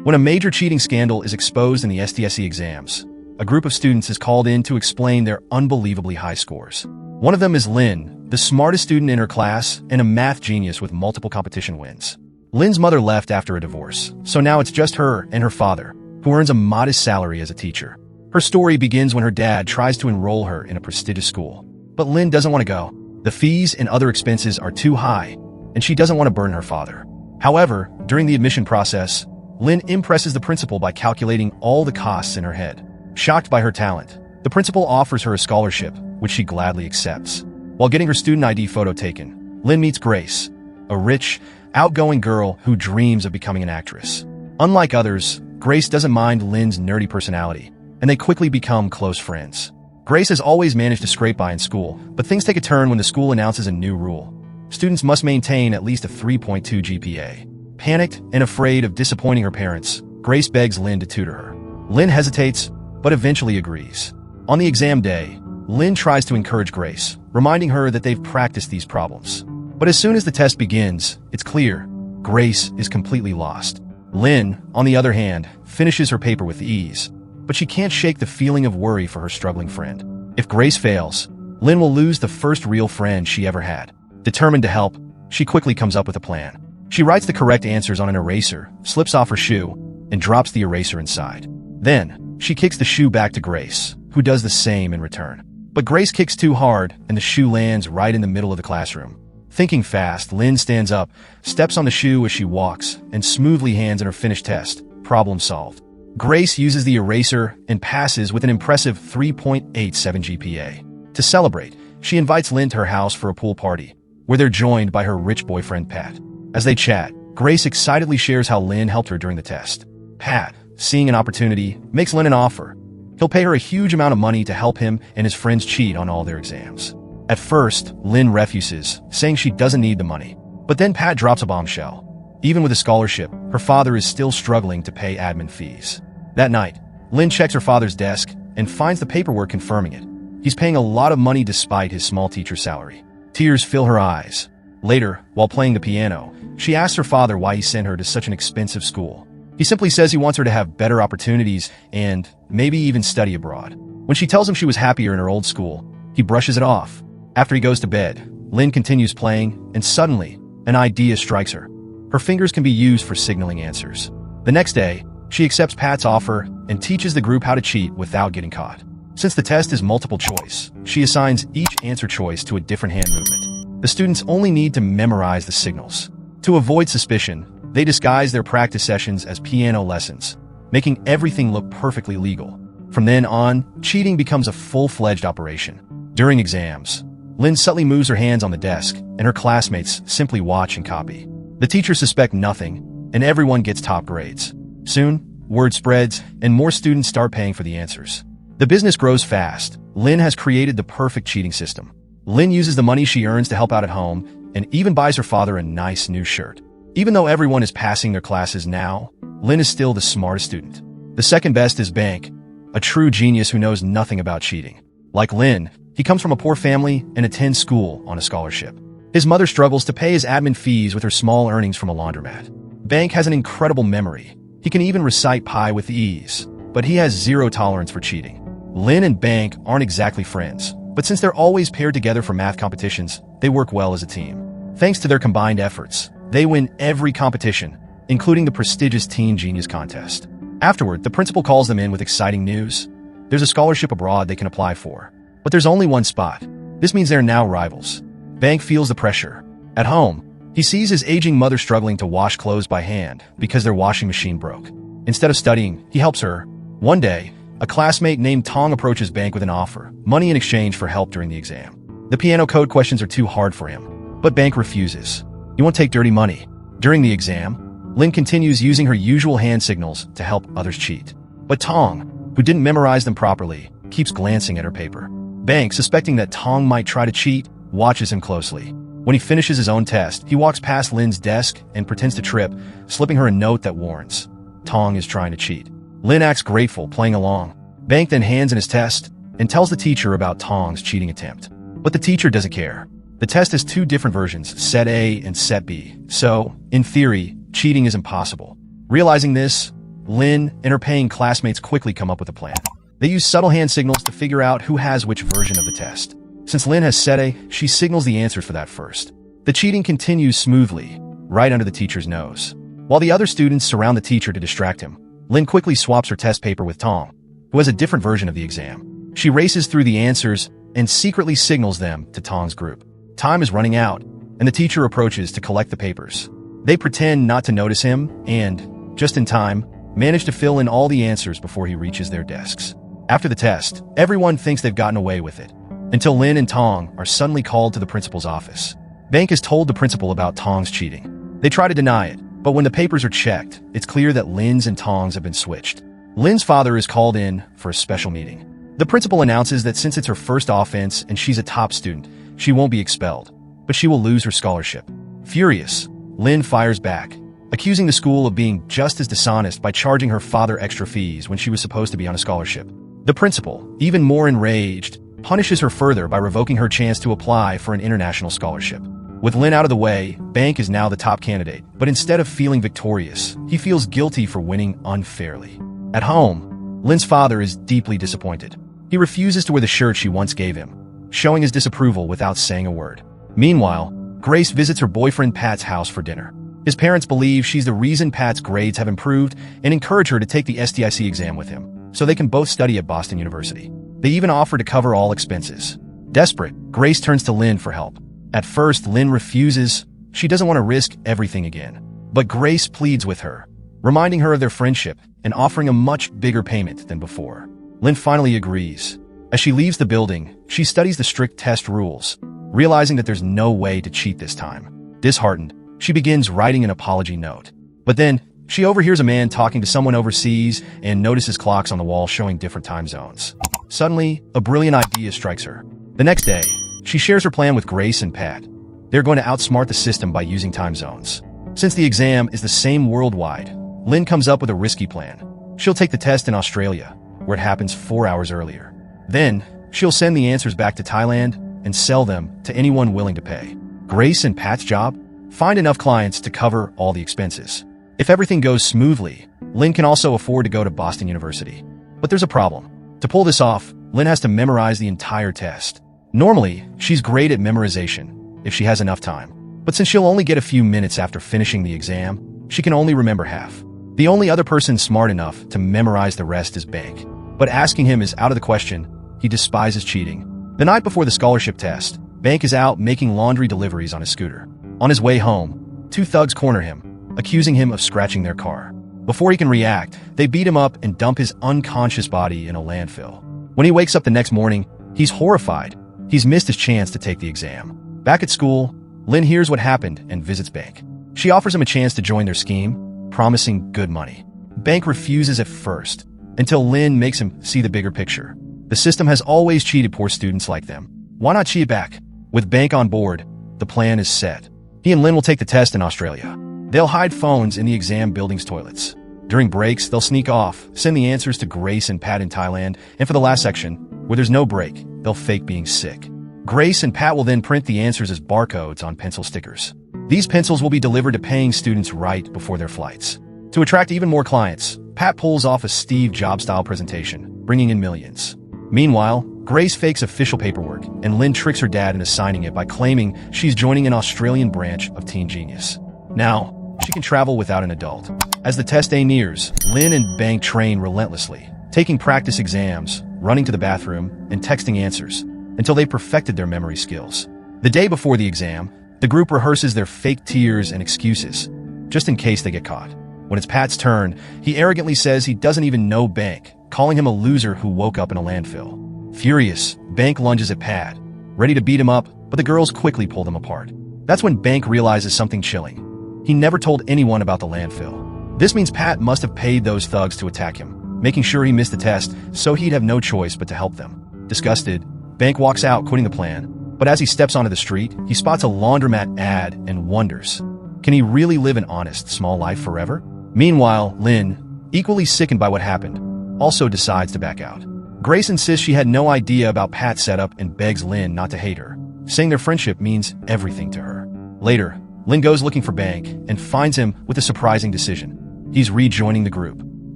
When a major cheating scandal is exposed in the SDSE exams, a group of students is called in to explain their unbelievably high scores. One of them is Lynn, the smartest student in her class and a math genius with multiple competition wins. Lynn's mother left after a divorce, so now it's just her and her father, who earns a modest salary as a teacher. Her story begins when her dad tries to enroll her in a prestigious school. But Lynn doesn't want to go. The fees and other expenses are too high, and she doesn't want to burden her father. However, during the admission process, Lynn impresses the principal by calculating all the costs in her head. Shocked by her talent, the principal offers her a scholarship, which she gladly accepts. While getting her student ID photo taken, Lynn meets Grace, a rich, outgoing girl who dreams of becoming an actress. Unlike others, Grace doesn't mind Lynn's nerdy personality, and they quickly become close friends. Grace has always managed to scrape by in school, but things take a turn when the school announces a new rule. Students must maintain at least a 3.2 GPA. Panicked and afraid of disappointing her parents, Grace begs Lynn to tutor her. Lynn hesitates, but eventually agrees. On the exam day, Lynn tries to encourage Grace, reminding her that they've practiced these problems. But as soon as the test begins, it's clear Grace is completely lost. Lynn, on the other hand, finishes her paper with ease, but she can't shake the feeling of worry for her struggling friend. If Grace fails, Lynn will lose the first real friend she ever had. Determined to help, she quickly comes up with a plan. She writes the correct answers on an eraser, slips off her shoe, and drops the eraser inside. Then, she kicks the shoe back to Grace, who does the same in return. But Grace kicks too hard, and the shoe lands right in the middle of the classroom. Thinking fast, Lynn stands up, steps on the shoe as she walks, and smoothly hands in her finished test. Problem solved. Grace uses the eraser and passes with an impressive 3.87 GPA. To celebrate, she invites Lynn to her house for a pool party, where they're joined by her rich boyfriend Pat. As they chat, Grace excitedly shares how Lynn helped her during the test. Pat, seeing an opportunity, makes Lynn an offer. He'll pay her a huge amount of money to help him and his friends cheat on all their exams. At first, Lynn refuses, saying she doesn't need the money. But then Pat drops a bombshell. Even with a scholarship, her father is still struggling to pay admin fees. That night, Lynn checks her father's desk and finds the paperwork confirming it. He's paying a lot of money despite his small teacher salary. Tears fill her eyes. Later, while playing the piano, she asks her father why he sent her to such an expensive school. He simply says he wants her to have better opportunities and maybe even study abroad. When she tells him she was happier in her old school, he brushes it off. After he goes to bed, Lynn continues playing, and suddenly, an idea strikes her. Her fingers can be used for signaling answers. The next day, she accepts Pat's offer and teaches the group how to cheat without getting caught. Since the test is multiple choice, she assigns each answer choice to a different hand movement. The students only need to memorize the signals. To avoid suspicion, they disguise their practice sessions as piano lessons, making everything look perfectly legal. From then on, cheating becomes a full-fledged operation. During exams, Lynn subtly moves her hands on the desk, and her classmates simply watch and copy. The teachers suspect nothing, and everyone gets top grades. Soon, word spreads, and more students start paying for the answers. The business grows fast. Lynn has created the perfect cheating system. Lynn uses the money she earns to help out at home, and even buys her father a nice new shirt. Even though everyone is passing their classes now, Lynn is still the smartest student. The second best is Bank, a true genius who knows nothing about cheating. Like Lynn, he comes from a poor family and attends school on a scholarship. His mother struggles to pay his admin fees with her small earnings from a laundromat. Bank has an incredible memory. He can even recite pi with ease, but he has zero tolerance for cheating. Lynn and Bank aren't exactly friends, but since they're always paired together for math competitions, they work well as a team. Thanks to their combined efforts, they win every competition, including the prestigious Teen Genius contest. Afterward, the principal calls them in with exciting news. There's a scholarship abroad they can apply for, but there's only one spot. This means they're now rivals. Bank feels the pressure. At home, he sees his aging mother struggling to wash clothes by hand because their washing machine broke. Instead of studying, he helps her. One day, a classmate named Tong approaches Bank with an offer, money in exchange for help during the exam. The piano code questions are too hard for him, but Bank refuses. He won't take dirty money. During the exam, Lynn continues using her usual hand signals to help others cheat. But Tong, who didn't memorize them properly, keeps glancing at her paper. Bank, suspecting that Tong might try to cheat, watches him closely. When he finishes his own test, he walks past Lynn's desk and pretends to trip, slipping her a note that warns Tong is trying to cheat. Lynn acts grateful, playing along. Bank then hands in his test and tells the teacher about Tong's cheating attempt. But the teacher doesn't care. The test has two different versions, Set A and Set B, so, in theory, cheating is impossible. Realizing this, Lynn and her paying classmates quickly come up with a plan. They use subtle hand signals to figure out who has which version of the test. Since Lynn has set A, she signals the answers for that first. The cheating continues smoothly, right under the teacher's nose. While the other students surround the teacher to distract him, Lynn quickly swaps her test paper with Tong, who has a different version of the exam. She races through the answers and secretly signals them to Tong's group. Time is running out, and the teacher approaches to collect the papers. They pretend not to notice him and, just in time, manage to fill in all the answers before he reaches their desks. After the test, everyone thinks they've gotten away with it, until Lynn and Tong are suddenly called to the principal's office. Bank has told the principal about Tong's cheating. They try to deny it, but when the papers are checked, it's clear that Lynn's and Tong's have been switched. Lynn's father is called in for a special meeting. The principal announces that since it's her first offense and she's a top student, she won't be expelled, but she will lose her scholarship. Furious, Lynn fires back, accusing the school of being just as dishonest by charging her father extra fees when she was supposed to be on a scholarship. The principal, even more enraged, punishes her further by revoking her chance to apply for an international scholarship. With Lynn out of the way, Bank is now the top candidate, but instead of feeling victorious, he feels guilty for winning unfairly. At home, Lynn's father is deeply disappointed. He refuses to wear the shirt she once gave him, showing his disapproval without saying a word. Meanwhile, Grace visits her boyfriend Pat's house for dinner. His parents believe she's the reason Pat's grades have improved and encourage her to take the STIC exam with him, so they can both study at Boston University. They even offer to cover all expenses. Desperate, Grace turns to Lynn for help. At first, Lynn refuses. She doesn't want to risk everything again. But Grace pleads with her, reminding her of their friendship and offering a much bigger payment than before. Lynn finally agrees. As she leaves the building, she studies the strict test rules, realizing that there's no way to cheat this time. Disheartened, she begins writing an apology note. But then, she overhears a man talking to someone overseas and notices clocks on the wall showing different time zones. Suddenly, a brilliant idea strikes her. The next day, she shares her plan with Grace and Pat. They're going to outsmart the system by using time zones. Since the exam is the same worldwide, Lynn comes up with a risky plan. She'll take the test in Australia, where it happens 4 hours earlier. Then, she'll send the answers back to Thailand and sell them to anyone willing to pay. Grace and Pat's job? Find enough clients to cover all the expenses. If everything goes smoothly, Lynn can also afford to go to Boston University. But there's a problem. To pull this off, Lynn has to memorize the entire test. Normally, she's great at memorization, if she has enough time. But since she'll only get a few minutes after finishing the exam, she can only remember half. The only other person smart enough to memorize the rest is Bank. But asking him is out of the question. He despises cheating. The night before the scholarship test, Bank is out making laundry deliveries on his scooter. On his way home, 2 thugs corner him, accusing him of scratching their car. Before he can react, they beat him up and dump his unconscious body in a landfill. When he wakes up the next morning, he's horrified. He's missed his chance to take the exam. Back at school, Lynn hears what happened and visits Bank. She offers him a chance to join their scheme, promising good money. Bank refuses at first, until Lynn makes him see the bigger picture. The system has always cheated poor students like them. Why not cheat back? With Bank on board, the plan is set. He and Lynn will take the test in Australia. They'll hide phones in the exam building's toilets. During breaks, they'll sneak off, send the answers to Grace and Pat in Thailand, and for the last section, where there's no break, they'll fake being sick. Grace and Pat will then print the answers as barcodes on pencil stickers. These pencils will be delivered to paying students right before their flights. To attract even more clients, Pat pulls off a Steve Jobs-style presentation, bringing in millions. Meanwhile, Grace fakes official paperwork, and Lynn tricks her dad into signing it by claiming she's joining an Australian branch of Teen Genius. Now, she can travel without an adult. As the test day nears, Lynn and Bank train relentlessly, taking practice exams, running to the bathroom, and texting answers, until they perfected their memory skills. The day before the exam, the group rehearses their fake tears and excuses, just in case they get caught. When it's Pat's turn, he arrogantly says he doesn't even know Bank, calling him a loser who woke up in a landfill. Furious, Bank lunges at Pat, ready to beat him up, but the girls quickly pull them apart. That's when Bank realizes something chilling. He never told anyone about the landfill. This means Pat must have paid those thugs to attack him, making sure he missed the test so he'd have no choice but to help them. Disgusted, Bank walks out, quitting the plan, but as he steps onto the street, he spots a laundromat ad and wonders, can he really live an honest, small life forever? Meanwhile, Lynn, equally sickened by what happened, also decides to back out. Grace insists she had no idea about Pat's setup and begs Lynn not to hate her, saying their friendship means everything to her. Later, Lynn goes looking for Bank and finds him with a surprising decision. He's rejoining the group.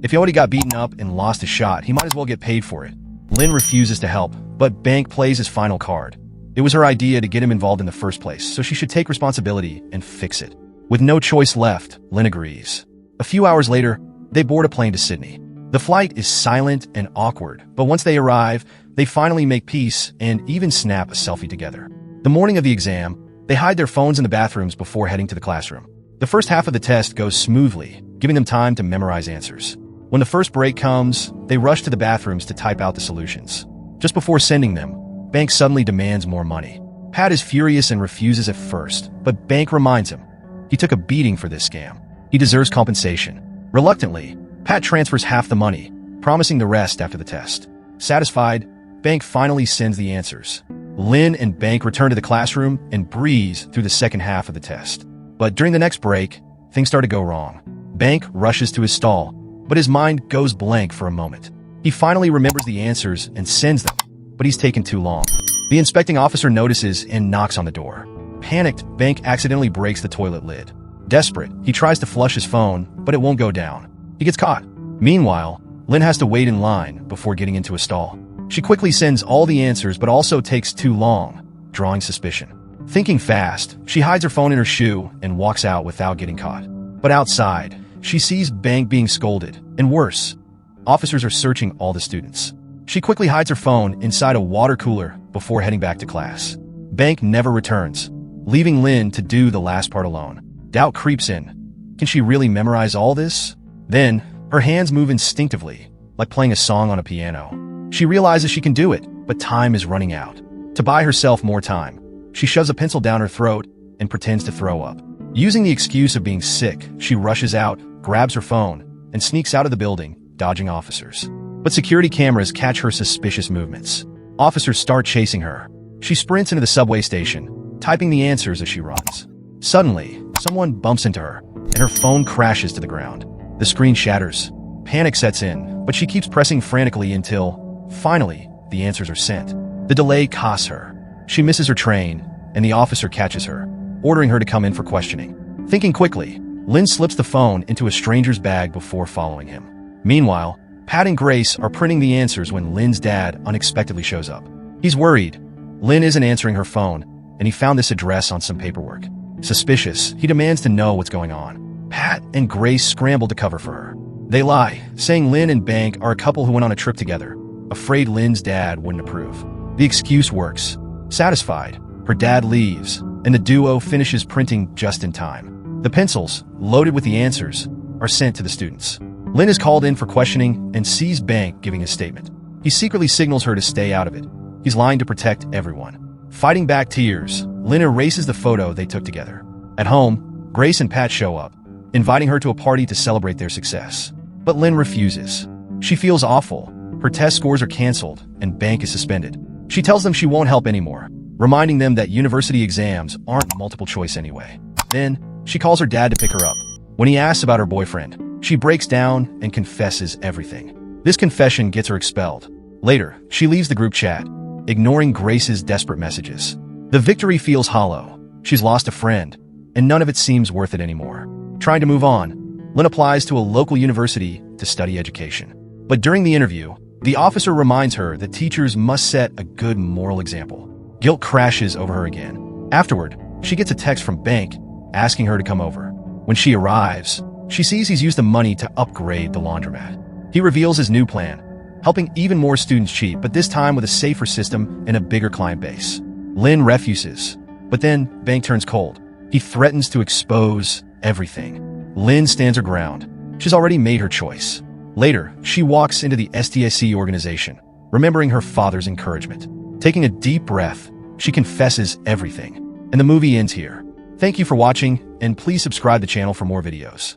If he already got beaten up and lost a shot, he might as well get paid for it. Lin refuses to help, but Bank plays his final card. It was her idea to get him involved in the first place, so she should take responsibility and fix it. With no choice left, Lin agrees. A few hours later, they board a plane to Sydney. The flight is silent and awkward, but once they arrive, they finally make peace and even snap a selfie together. The morning of the exam, they hide their phones in the bathrooms before heading to the classroom. The first half of the test goes smoothly, giving them time to memorize answers. When the first break comes, they rush to the bathrooms to type out the solutions. Just before sending them, Bank suddenly demands more money. Pat is furious and refuses at first, but Bank reminds him. He took a beating for this scam. He deserves compensation. Reluctantly, Pat transfers half the money, promising the rest after the test. Satisfied, Bank finally sends the answers. Lin and Bank return to the classroom and breeze through the second half of the test. But during the next break, things start to go wrong. Bank rushes to his stall, but his mind goes blank for a moment. He finally remembers the answers and sends them, but he's taken too long. The inspecting officer notices and knocks on the door. Panicked, Bank accidentally breaks the toilet lid. Desperate, he tries to flush his phone, but it won't go down. He gets caught. Meanwhile, Lin has to wait in line before getting into a stall. She quickly sends all the answers but also takes too long, drawing suspicion. Thinking fast, she hides her phone in her shoe and walks out without getting caught. But outside, she sees Bank being scolded, and worse, officers are searching all the students. She quickly hides her phone inside a water cooler before heading back to class. Bank never returns, leaving Lin to do the last part alone. Doubt creeps in. Can she really memorize all this? Then, her hands move instinctively, like playing a song on a piano. She realizes she can do it, but time is running out. To buy herself more time, she shoves a pencil down her throat and pretends to throw up. Using the excuse of being sick, she rushes out, grabs her phone, and sneaks out of the building, dodging officers. But security cameras catch her suspicious movements. Officers start chasing her. She sprints into the subway station, typing the answers as she runs. Suddenly, someone bumps into her, and her phone crashes to the ground. The screen shatters. Panic sets in, but she keeps pressing frantically until, finally, the answers are sent. The delay costs her. She misses her train, and the officer catches her, ordering her to come in for questioning. Thinking quickly, Lin slips the phone into a stranger's bag before following him. Meanwhile, Pat and Grace are printing the answers when Lin's dad unexpectedly shows up. He's worried. Lin isn't answering her phone, and he found this address on some paperwork. Suspicious, he demands to know what's going on. Pat and Grace scramble to cover for her. They lie, saying Lin and Bank are a couple who went on a trip together, afraid Lin's dad wouldn't approve. The excuse works. Satisfied, her dad leaves, and the duo finishes printing just in time. The pencils, loaded with the answers, are sent to the students. Lin is called in for questioning and sees Bank giving a statement. He secretly signals her to stay out of it. He's lying to protect everyone. Fighting back tears, Lin erases the photo they took together. At home, Grace and Pat show up, inviting her to a party to celebrate their success. But Lin refuses. She feels awful. Her test scores are canceled, and Bank is suspended. She tells them she won't help anymore, reminding them that university exams aren't multiple choice anyway. Then, she calls her dad to pick her up. When he asks about her boyfriend, she breaks down and confesses everything. This confession gets her expelled. Later, she leaves the group chat, ignoring Grace's desperate messages. The victory feels hollow. She's lost a friend, and none of it seems worth it anymore. Trying to move on, Lin applies to a local university to study education. But during the interview, the officer reminds her that teachers must set a good moral example. Guilt crashes over her again. Afterward, she gets a text from Bank asking her to come over. When she arrives, she sees he's used the money to upgrade the laundromat. He reveals his new plan, helping even more students cheat, but this time with a safer system and a bigger client base. Lin refuses, but then Bank turns cold. He threatens to expose everything. Lin stands her ground. She's already made her choice. Later, she walks into the SDSC organization, remembering her father's encouragement. Taking a deep breath, she confesses everything. And the movie ends here. Thank you for watching, and please subscribe to the channel for more videos.